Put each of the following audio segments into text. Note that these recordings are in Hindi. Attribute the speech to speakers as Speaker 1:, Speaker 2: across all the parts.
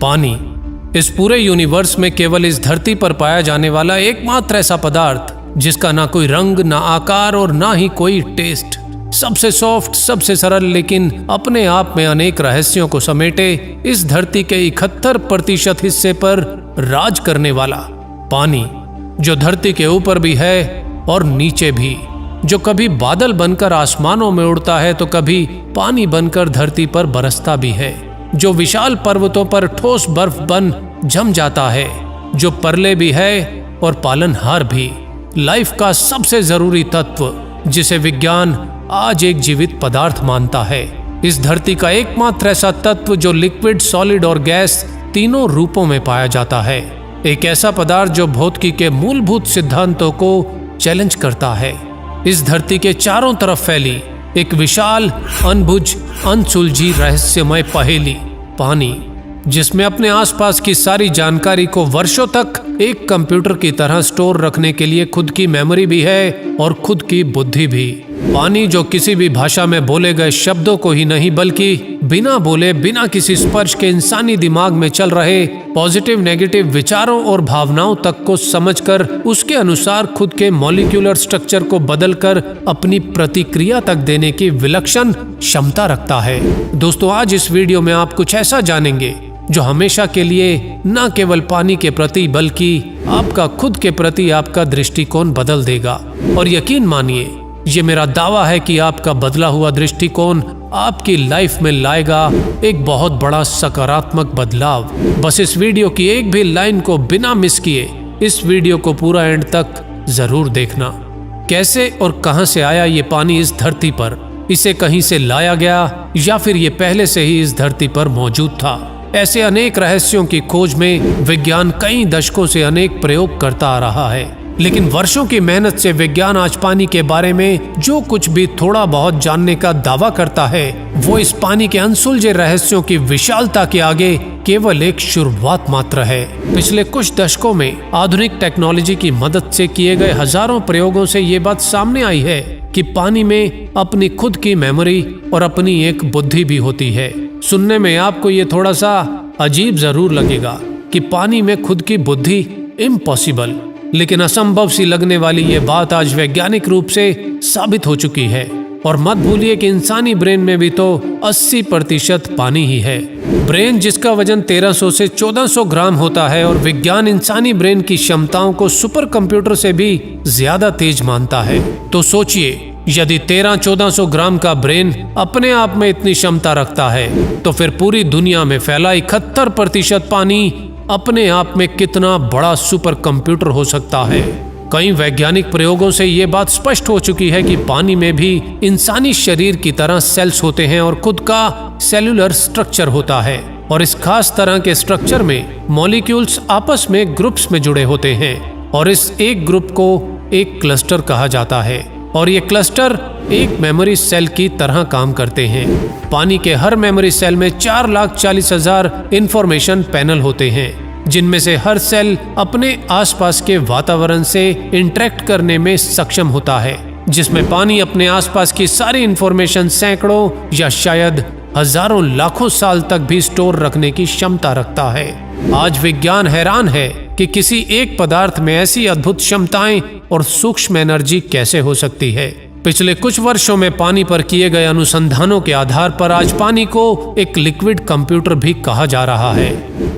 Speaker 1: पानी इस पूरे यूनिवर्स में केवल इस धरती पर पाया जाने वाला एकमात्र ऐसा पदार्थ जिसका ना कोई रंग, ना आकार और ना ही कोई टेस्ट। सबसे सॉफ्ट, सबसे सरल, लेकिन अपने आप में अनेक रहस्यों को समेटे इस धरती के 71% हिस्से पर राज करने वाला पानी, जो धरती के ऊपर भी है और नीचे भी, जो कभी बादल बनकर आसमानों में उड़ता है तो कभी पानी बनकर धरती पर बरसता भी है, जो विशाल पर्वतों पर ठोस बर्फ बन जम जाता है, जो परले भी है और पालनहार भी, लाइफ का सबसे जरूरी तत्व जिसे विज्ञान आज एक जीवित पदार्थ मानता है। इस धरती का एकमात्र ऐसा तत्व जो लिक्विड, सॉलिड और गैस तीनों रूपों में पाया जाता है। एक ऐसा पदार्थ जो भौतिकी के मूलभूत सिद्धांतों को चैलेंज करता है। इस धरती के चारों तरफ फैली एक विशाल, अनबुझ, अनसुलझी रहस्यमय पहेली पानी, जिसमें अपने आसपास की सारी जानकारी को वर्षों तक एक कंप्यूटर की तरह स्टोर रखने के लिए खुद की मेमोरी भी है और खुद की बुद्धि भी। पानी जो किसी भी भाषा में बोले गए शब्दों को ही नहीं बल्कि बिना बोले, बिना किसी स्पर्श के इंसानी दिमाग में चल रहे पॉजिटिव, नेगेटिव विचारों और भावनाओं तक को समझकर उसके अनुसार खुद के मॉलिक्यूलर स्ट्रक्चर को बदलकर अपनी प्रतिक्रिया तक देने की विलक्षण क्षमता रखता है। दोस्तों, आज इस वीडियो में आप कुछ ऐसा जानेंगे जो हमेशा के लिए न केवल पानी के प्रति बल्कि आपका खुद के प्रति आपका दृष्टिकोण बदल देगा। और यकीन मानिए, ये मेरा दावा है कि आपका बदला हुआ दृष्टिकोण आपकी लाइफ में लाएगा एक बहुत बड़ा सकारात्मक बदलाव। बस इस वीडियो की एक भी लाइन को बिना मिस किए इस वीडियो को पूरा एंड तक जरूर देखना। कैसे और कहां से आया ये पानी इस धरती पर? इसे कहीं से लाया गया या फिर ये पहले से ही इस धरती पर मौजूद था? ऐसे अनेक रहस्यों की खोज में विज्ञान कई दशकों से अनेक प्रयोग करता आ रहा है, लेकिन वर्षों की मेहनत से विज्ञान आज पानी के बारे में जो कुछ भी थोड़ा बहुत जानने का दावा करता है, वो इस पानी के अनसुलझे रहस्यों की विशालता के आगे केवल एक शुरुआत मात्र है। पिछले कुछ दशकों में आधुनिक टेक्नोलॉजी की मदद से किए गए हजारों प्रयोगों से ये बात सामने आई है कि पानी में अपनी खुद की मेमोरी और अपनी एक बुद्धि भी होती है। सुनने में आपको ये थोड़ा सा अजीब जरूर लगेगा कि पानी में खुद की बुद्धि इम्पॉसिबल, लेकिन असंभव सी लगने वाली ये बात आज वैज्ञानिक रूप से साबित हो चुकी है। और मत भूलिए कि इंसानी ब्रेन में भी तो 80% पानी ही है। ब्रेन जिसका वजन 1300 से 1400 ग्राम होता है और विज्ञान इंसानी ब्रेन की क्षमताओं को सुपर कंप्यूटर से भी ज्यादा तेज मानता है। तो सोचिए, यदि 1300-1400 ग्राम का ब्रेन अपने आप में इतनी क्षमता रखता है तो फिर पूरी दुनिया में फैला 71% पानी अपने आप में कितना बड़ा सुपर कंप्यूटर हो सकता है। कई वैज्ञानिक प्रयोगों से ये बात स्पष्ट हो चुकी है कि पानी में भी इंसानी शरीर की तरह सेल्स होते हैं और खुद का सेलुलर स्ट्रक्चर होता है। और इस खास तरह के स्ट्रक्चर में मॉलिक्यूल्स आपस में ग्रुप्स में जुड़े होते हैं और इस एक ग्रुप को एक क्लस्टर कहा जाता है और ये क्लस्टर एक मेमोरी सेल की तरह काम करते हैं। पानी के हर मेमोरी सेल में 4,40,000 इंफॉर्मेशन पैनल होते हैं, जिनमें से हर सेल अपने आसपास के वातावरण से इंटरेक्ट करने में सक्षम होता है, जिसमें पानी अपने आसपास की सारी इंफॉर्मेशन सैकड़ों या शायद हजारों लाखों साल तक भी स्टोर रखने की क्षमता रखता है। आज विज्ञान हैरान है कि किसी एक पदार्थ में ऐसी अद्भुत क्षमताएं और सूक्ष्म एनर्जी कैसे हो सकती है। पिछले कुछ वर्षों में पानी पर किए गए अनुसंधानों के आधार पर आज पानी को एक लिक्विड कंप्यूटर भी कहा जा रहा है।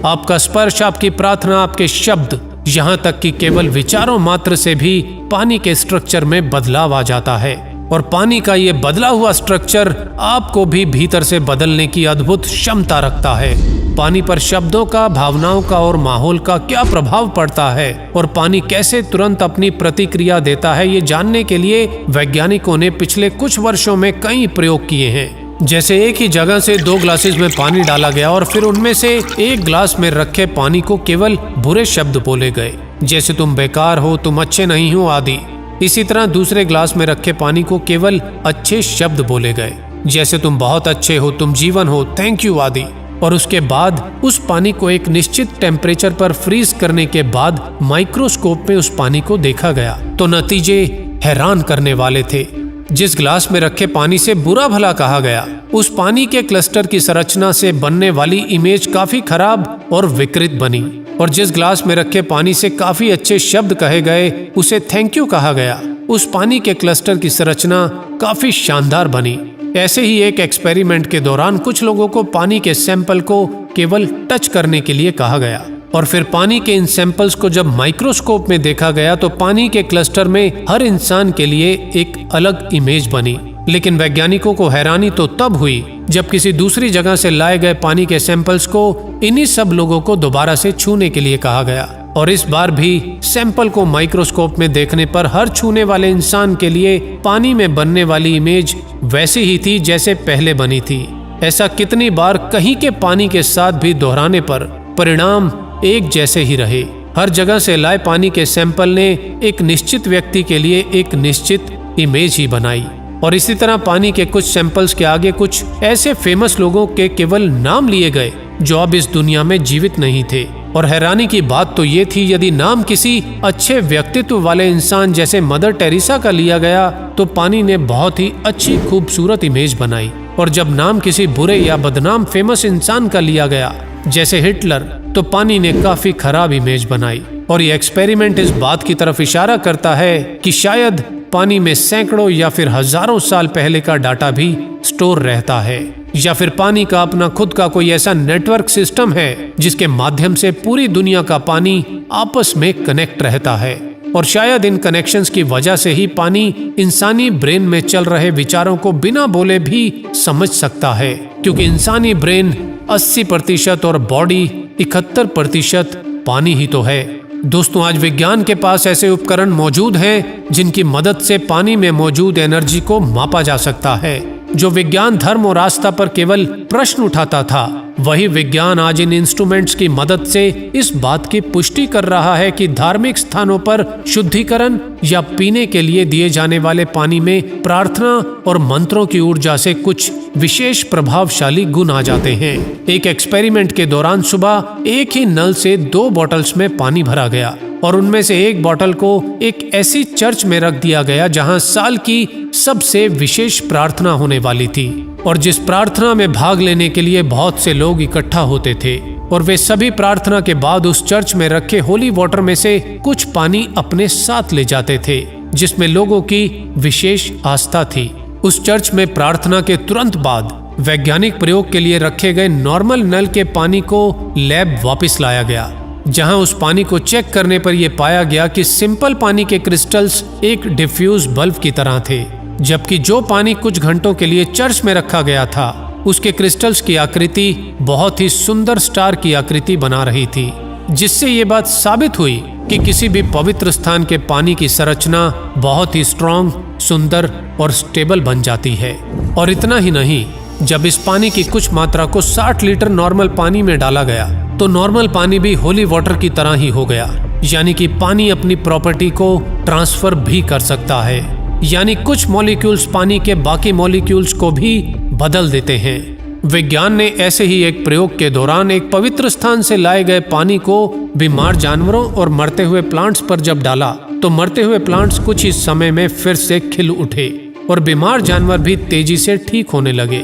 Speaker 1: आपका स्पर्श, आपकी प्रार्थना, आपके शब्द, यहाँ तक कि केवल विचारों मात्र से भी पानी के स्ट्रक्चर में बदलाव आ जाता है। और पानी का ये बदला हुआ स्ट्रक्चर आपको भी भीतर से बदलने की अद्भुत क्षमता रखता है। पानी पर शब्दों का, भावनाओं का और माहौल का क्या प्रभाव पड़ता है और पानी कैसे तुरंत अपनी प्रतिक्रिया देता है, ये जानने के लिए वैज्ञानिकों ने पिछले कुछ वर्षों में कई प्रयोग किए हैं। जैसे एक ही जगह से 2 ग्लासेस में पानी डाला गया और फिर उनमें से एक ग्लास में रखे पानी को केवल बुरे शब्द बोले गए, जैसे तुम बेकार हो, तुम अच्छे नहीं हो आदि। इसी तरह दूसरे ग्लास में रखे पानी को केवल अच्छे शब्द बोले गए, जैसे तुम बहुत अच्छे हो, तुम जीवन हो, थैंक यू आदि। और उसके बाद उस पानी को एक निश्चित टेम्परेचर पर फ्रीज करने के बाद माइक्रोस्कोप में उस पानी को देखा गया तो नतीजे हैरान करने वाले थे। जिस ग्लास में रखे पानी से बुरा भला कहा गया, उस पानी के क्लस्टर की संरचना से बनने वाली इमेज काफी खराब और विकृत बनी। और जिस ग्लास में रखे पानी से काफी अच्छे शब्द कहे गए, उसे थैंक यू कहा गया, उस पानी के क्लस्टर की संरचना काफी शानदार बनी। ऐसे ही एक एक्सपेरिमेंट के दौरान कुछ लोगों को पानी के सैंपल को केवल टच करने के लिए कहा गया, और फिर पानी के इन सैंपल्स को जब माइक्रोस्कोप में देखा गया तो पानी के क्लस्टर में हर इंसान के लिए एक अलग इमेज बनी। लेकिन वैज्ञानिकों को हैरानी तो तब हुई जब किसी दूसरी जगह से लाए गए पानी के सैंपल्स को इन्हीं सब लोगों को दोबारा से छूने के लिए कहा गया, और इस बार भी सैंपल को माइक्रोस्कोप में देखने पर हर छूने वाले इंसान के लिए पानी में बनने वाली इमेज वैसी ही थी जैसे पहले बनी थी। ऐसा कितनी बार कहीं के पानी के साथ भी दोहराने पर परिणाम एक जैसे ही रहे। हर जगह से लाए पानी के सैंपल ने एक निश्चित व्यक्ति के लिए एक निश्चित इमेज ही बनाई, और इसी तरह पानी के कुछ सैंपल्स के आगे कुछ ऐसे फेमस लोगों के केवल नाम लिए गए जो अब इस दुनिया में जीवित नहीं थे। और हैरानी की बात तो ये थी, यदि नाम किसी अच्छे व्यक्तित्व वाले इंसान जैसे मदर टेरेसा का लिया गया तो पानी ने बहुत ही अच्छी खूबसूरत इमेज बनाई, और जब नाम किसी बुरे या बदनाम फेमस इंसान का लिया गया जैसे हिटलर, तो पानी ने काफी खराब इमेज बनाई। और ये एक्सपेरिमेंट इस बात की तरफ इशारा करता है कि शायद पानी में सैकड़ों या फिर हजारों साल पहले का डाटा भी स्टोर रहता है, या फिर पानी का अपना खुद का कोई ऐसा नेटवर्क सिस्टम है जिसके माध्यम से पूरी दुनिया का पानी आपस में कनेक्ट रहता है। और शायद इन कनेक्शंस की वजह से ही पानी इंसानी ब्रेन में चल रहे विचारों को बिना बोले भी समझ सकता है, क्योंकि इंसानी ब्रेन 80% और बॉडी 71% पानी ही तो है। दोस्तों, आज विज्ञान के पास ऐसे उपकरण मौजूद हैं जिनकी मदद से पानी में मौजूद एनर्जी को मापा जा सकता है। जो विज्ञान धर्म और आस्था पर केवल प्रश्न उठाता था, वही विज्ञान आज इन इंस्ट्रूमेंट्स की मदद से इस बात की पुष्टि कर रहा है कि धार्मिक स्थानों पर शुद्धिकरण या पीने के लिए दिए जाने वाले पानी में प्रार्थना और मंत्रों की ऊर्जा से कुछ विशेष प्रभावशाली गुण आ जाते हैं। एक एक्सपेरिमेंट के दौरान सुबह एक ही नल से 2 बॉटल्स में पानी भरा गया, और उनमें से एक बोतल को एक ऐसी चर्च में रख दिया गया जहां साल की सबसे विशेष प्रार्थना होने वाली थी, और जिस प्रार्थना में भाग लेने के लिए बहुत से लोग इकट्ठा होते थे, और वे सभी प्रार्थना के बाद उस चर्च में रखे होली वाटर में से कुछ पानी अपने साथ ले जाते थे जिसमें लोगों की विशेष आस्था थी। उस चर्च में प्रार्थना के तुरंत बाद वैज्ञानिक प्रयोग के लिए रखे गए नॉर्मल नल के पानी को लैब वापस लाया गया, जहां उस पानी को चेक करने पर यह पाया गया कि सिंपल पानी के क्रिस्टल्स एक डिफ्यूज बल्ब की तरह थे, जबकि जो पानी कुछ घंटों के लिए चर्च में रखा गया था उसके क्रिस्टल्स की आकृति बहुत ही सुंदर स्टार की आकृति बना रही थी, जिससे ये बात साबित हुई कि किसी भी पवित्र स्थान के पानी की संरचना बहुत ही स्ट्रॉन्ग, सुंदर और स्टेबल बन जाती है। और इतना ही नहीं, जब इस पानी की कुछ मात्रा को 60 लीटर नॉर्मल पानी में डाला गया तो नॉर्मल पानी भी होली वाटर की तरह ही हो गया, यानी कि पानी अपनी प्रॉपर्टी को ट्रांसफर भी कर सकता है, यानी कुछ मॉलिक्यूल्स पानी के बाकी मॉलिक्यूल्स को भी बदल देते हैं। विज्ञान ने ऐसे ही एक प्रयोग के दौरान एक पवित्र स्थान से लाए गए पानी को बीमार जानवरों और मरते हुए प्लांट्स पर जब डाला तो मरते हुए प्लांट्स कुछ ही समय में फिर से खिल उठे और बीमार जानवर भी तेजी से ठीक होने लगे।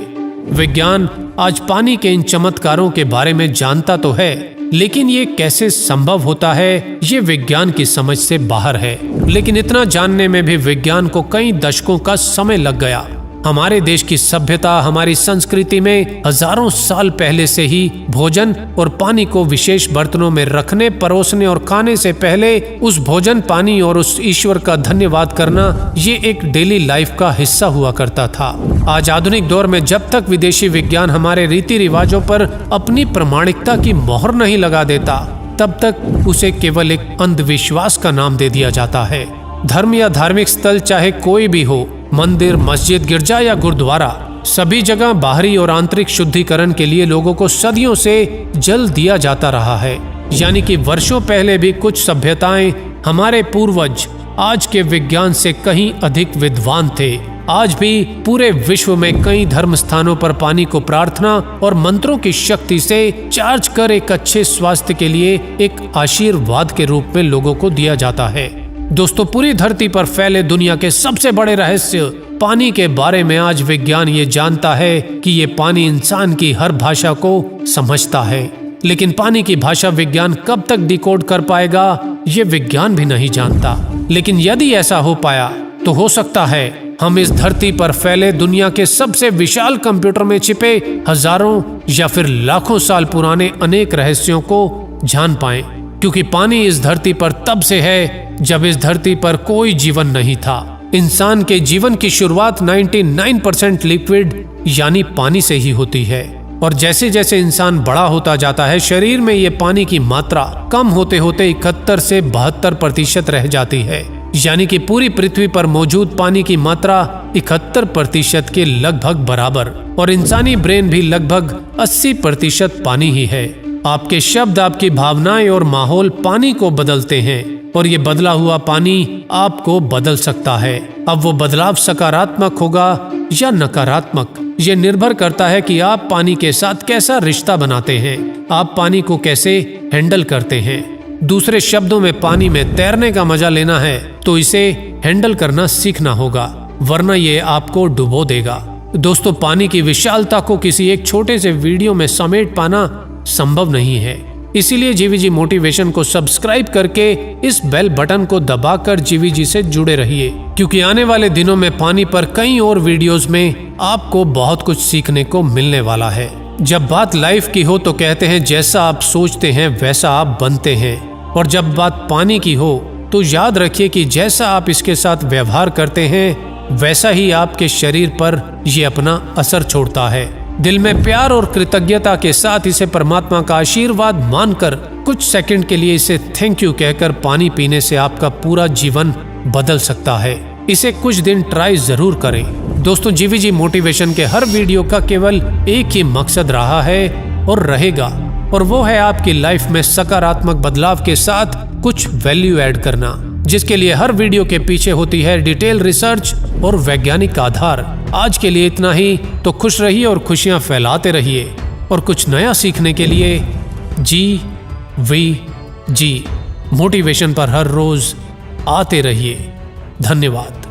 Speaker 1: विज्ञान आज पानी के इन चमत्कारों के बारे में जानता तो है, लेकिन ये कैसे संभव होता है ये विज्ञान की समझ से बाहर है। लेकिन इतना जानने में भी विज्ञान को कई दशकों का समय लग गया। हमारे देश की सभ्यता, हमारी संस्कृति में हजारों साल पहले से ही भोजन और पानी को विशेष बर्तनों में रखने, परोसने और खाने से पहले उस भोजन, पानी और उस ईश्वर का धन्यवाद करना ये एक डेली लाइफ का हिस्सा हुआ करता था। आज आधुनिक दौर में जब तक विदेशी विज्ञान हमारे रीति रिवाजों पर अपनी प्रामाणिकता की मोहर नहीं लगा देता, तब तक उसे केवल एक अंधविश्वास का नाम दे दिया जाता है। धर्म या धार्मिक स्थल चाहे कोई भी हो, मंदिर, मस्जिद, गिरजा या गुरुद्वारा, सभी जगह बाहरी और आंतरिक शुद्धिकरण के लिए लोगों को सदियों से जल दिया जाता रहा है। यानी कि वर्षों पहले भी कुछ सभ्यताएं, हमारे पूर्वज आज के विज्ञान से कहीं अधिक विद्वान थे। आज भी पूरे विश्व में कई धर्म स्थानों पर पानी को प्रार्थना और मंत्रों की शक्ति से चार्ज कर एक अच्छे स्वास्थ्य के लिए एक आशीर्वाद के रूप में लोगों को दिया जाता है। दोस्तों, पूरी धरती पर फैले दुनिया के सबसे बड़े रहस्य पानी के बारे में आज विज्ञान ये जानता है कि ये पानी इंसान की हर भाषा को समझता है, लेकिन पानी की भाषा विज्ञान कब तक डिकोड कर पाएगा ये विज्ञान भी नहीं जानता। लेकिन यदि ऐसा हो पाया तो हो सकता है हम इस धरती पर फैले दुनिया के सबसे विशाल कंप्यूटर में छिपे हजारों या फिर लाखों साल पुराने अनेक रहस्यों को जान पाएं, क्योंकि पानी इस धरती पर तब से है जब इस धरती पर कोई जीवन नहीं था। इंसान के जीवन की शुरुआत 99% लिक्विड यानी पानी से ही होती है, और जैसे जैसे इंसान बड़ा होता जाता है शरीर में ये पानी की मात्रा कम होते होते 71 से 72% रह जाती है, यानी कि पूरी पृथ्वी पर मौजूद पानी की मात्रा 71% के लगभग बराबर, और इंसानी ब्रेन भी लगभग 80% पानी ही है। आपके शब्द, आपकी भावनाएं और माहौल पानी को बदलते हैं, और ये बदला हुआ पानी आपको बदल सकता है। अब वो बदलाव सकारात्मक होगा या नकारात्मक, ये निर्भर करता है कि आप पानी के साथ कैसा रिश्ता बनाते हैं, आप पानी को कैसे हैंडल करते हैं। दूसरे शब्दों में, पानी में तैरने का मजा लेना है तो इसे हैंडल करना सीखना होगा, वरना ये आपको डुबो देगा। दोस्तों, पानी की विशालता को किसी एक छोटे से वीडियो में समेट पाना संभव नहीं है, इसीलिए जीवीजी मोटिवेशन को सब्सक्राइब करके इस बेल बटन को दबाकर जीवीजी से जुड़े रहिए, क्योंकि आने वाले दिनों में पानी पर कई और वीडियोस में आपको बहुत कुछ सीखने को मिलने वाला है। जब बात लाइफ की हो तो कहते हैं जैसा आप सोचते हैं वैसा आप बनते हैं, और जब बात पानी की हो तो याद रखिए कि जैसा आप इसके साथ व्यवहार करते हैं वैसा ही आपके शरीर पर ये अपना असर छोड़ता है। दिल में प्यार और कृतज्ञता के साथ इसे परमात्मा का आशीर्वाद मानकर कुछ सेकंड के लिए इसे थैंक यू कहकर पानी पीने से आपका पूरा जीवन बदल सकता है। इसे कुछ दिन ट्राई जरूर करें। दोस्तों, जीवीजी मोटिवेशन के हर वीडियो का केवल एक ही मकसद रहा है और रहेगा, और वो है आपकी लाइफ में सकारात्मक बदलाव के साथ कुछ वैल्यू ऐड करना, जिसके लिए हर वीडियो के पीछे होती है डिटेल रिसर्च और वैज्ञानिक आधार। आज के लिए इतना ही, तो खुश रहिए और खुशियां फैलाते रहिए, और कुछ नया सीखने के लिए जीवीजी मोटिवेशन पर हर रोज आते रहिए। धन्यवाद।